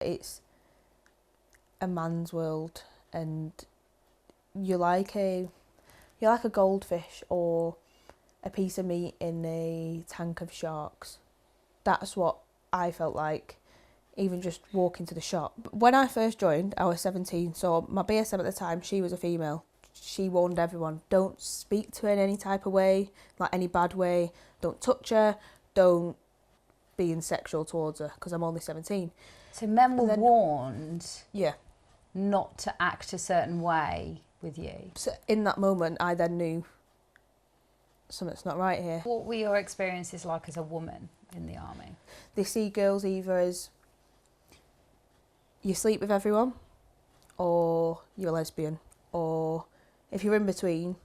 It's a man's world, and you're like a goldfish or a piece of meat in a tank of sharks. That's what I felt like, even just walking to the shop. When I first joined, I was 17, so my BSM at the time, she was a female. She warned everyone, don't speak to her in any type of way, like any bad way, don't touch her, don't be sexual towards her, because I'm only 17. So men were warned yeah, not to act a certain way with you. So in that moment, I then knew something's not right here. What were your experiences like as a woman in the army? They see girls either as you sleep with everyone, or you're a lesbian, or if you're in between,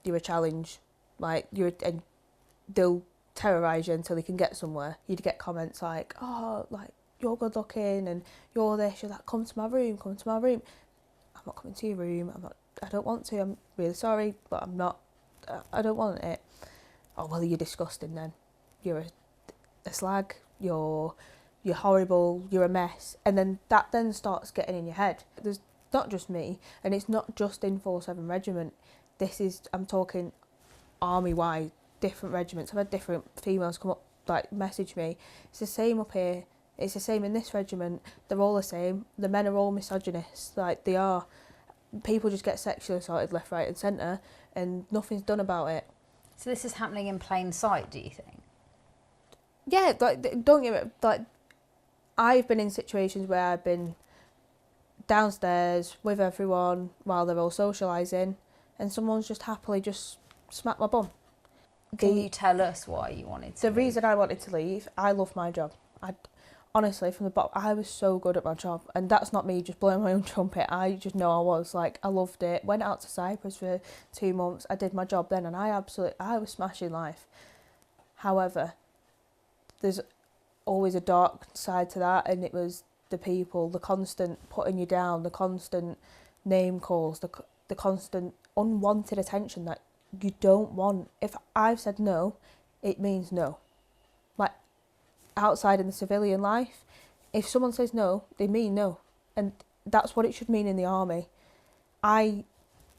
you're a challenge. Like and they'll terrorise you until they can get somewhere. You'd get comments like, "Oh, like you're good looking, and you're this." You're like, "Come to my room, come to my room." I'm not coming to your room. I don't want to. I'm really sorry, but I'm not. I don't want it. Oh well, you're disgusting then. You're a slag. You're horrible. You're a mess. And then that then starts getting in your head. There's not just me, and it's not just in 4-7 Regiment. I'm talking army-wide, different regiments. I've had different females come up, like message me. It's the same up here. It's the same in this regiment. They're all the same. The men are all misogynists. Like they are. People just get sexually assaulted left, right, and centre, and nothing's done about it. So this is happening in plain sight, do you think? Yeah, like don't get me like. I've been in situations where I've been downstairs with everyone while they're all socialising, and someone's just happily just smacked my bum. Can you tell us why you wanted to leave? The reason I wanted to leave, I love my job. Honestly, from the bottom, I was so good at my job, and that's not me just blowing my own trumpet. I just know I was. Like, I loved it. Went out to Cyprus for 2 months. I did my job then, and I was smashing life. However, there's always a dark side to that, and it was the people, the constant putting you down, the constant name calls, the constant unwanted attention that you don't want. If I've said no, it means no. Like, outside in the civilian life, if someone says no, they mean no, and that's what it should mean in the army. I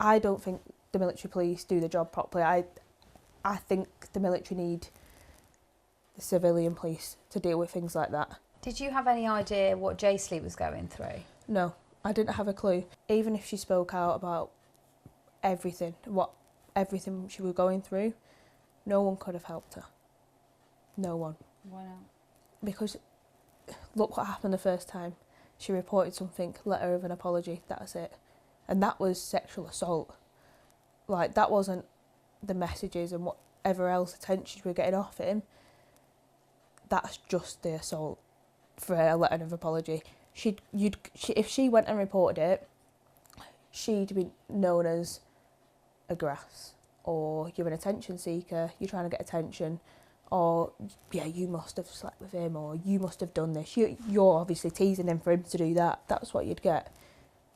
don't think the military police do the job properly. I think the military need the civilian police to deal with things like that. Did you have any idea what Jaysley was going through? No, I didn't have a clue. Even if she spoke out about everything she was going through, no one could have helped her. No one. Why not? Because look what happened the first time. She reported something, letter of an apology, that's it. And that was sexual assault. Like, that wasn't the messages and whatever else attention we were getting off him. That's just the assault for a letter of apology. If she went and reported it, she'd be known as a grass, or you're an attention seeker, you're trying to get attention, or yeah, you must have slept with him, or you must have done this. You're obviously teasing him for him to do that. That's what you'd get.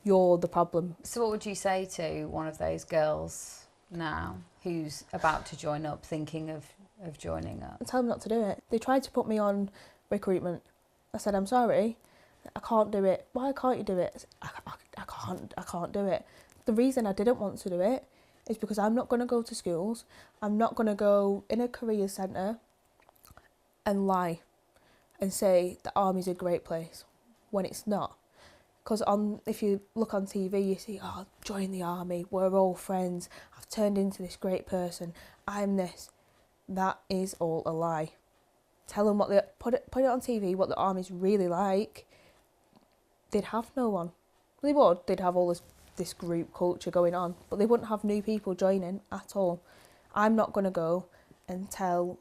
You're the problem. So what would you say to one of those girls now who's about to join up, thinking of joining up? I tell them not to do it. They tried to put me on recruitment. I said, I'm sorry, I can't do it. Why can't you do it? I can't do it. The reason I didn't want to do it is because I'm not going to go to schools. I'm not going to go in a career centre and lie and say the army's a great place when it's not. Because if you look on TV, you see, oh, join the army, we're all friends, I've turned into this great person, I'm this. That is all a lie. Tell them put it on TV, what the army's really like. They'd have no one. They would. They'd have all this group culture going on, but they wouldn't have new people joining at all. I'm not going to go and tell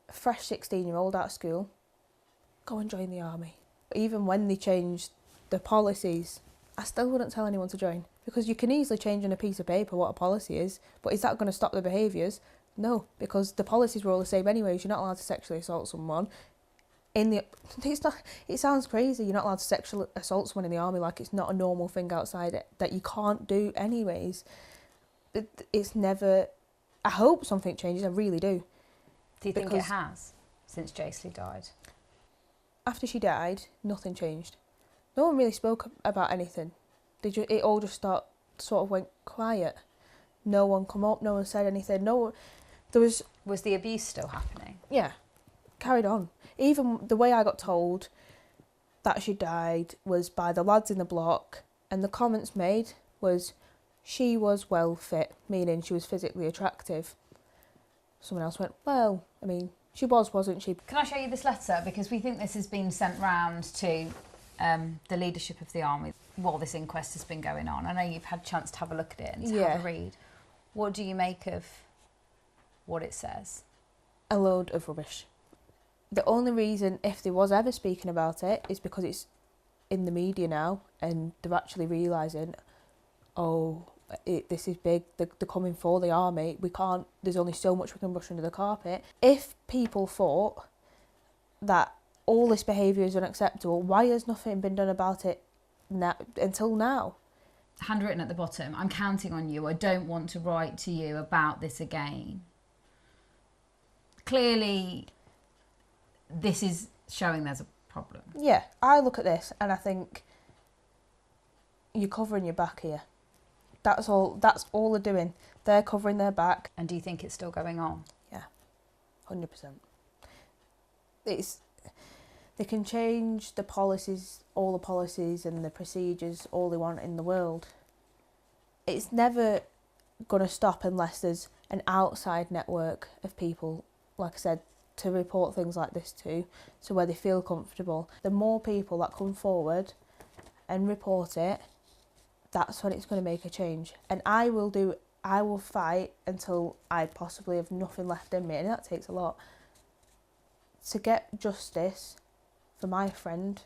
a fresh 16-year-old out of school, go and join the army. Even when they changed the policies, I still wouldn't tell anyone to join, because you can easily change on a piece of paper what a policy is, but is that going to stop the behaviours? No, because the policies were all the same anyways. You're not allowed to sexually assault someone. It sounds crazy. You're not allowed to sexually assault someone in the army, like it's not a normal thing outside it that you can't do anyways. It's never. I hope something changes. I really do. Do you think it has since Jaysley died? After she died, nothing changed. No one really spoke about anything. It all just sort of went quiet. No one come up, no one said anything. There was... Was the abuse still happening? Yeah, carried on. Even the way I got told that she died was by the lads in the block, and the comments made was she was well fit, meaning she was physically attractive. Someone else went, well, I mean, she was, wasn't she? Can I show you this letter? Because we think this has been sent round to the leadership of the army while this inquest has been going on. I know you've had a chance to have a look at it and to have a read. What do you make of what it says? A load of rubbish. The only reason, if they was ever speaking about it, is because it's in the media now and they're actually realising, this is big, they're coming for the army, there's only so much we can brush under the carpet. If people thought that all this behaviour is unacceptable, why has nothing been done about it until now? Handwritten at the bottom, I'm counting on you, I don't want to write to you about this again. Clearly, this is showing there's a problem. Yeah, I look at this and I think, you're covering your back here. That's all they're doing. They're covering their back. And do you think it's still going on? Yeah, 100%. They can change the policies, all the policies and the procedures, all they want in the world. It's never going to stop unless there's an outside network of people, like I said, to report things like this to, so where they feel comfortable. The more people that come forward and report it, that's when it's going to make a change. And I will fight until I possibly have nothing left in me, and that takes a lot, to get justice for my friend,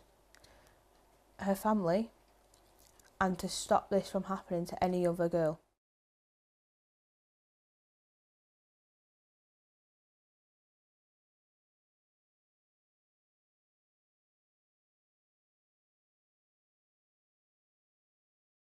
her family, and to stop this from happening to any other girl.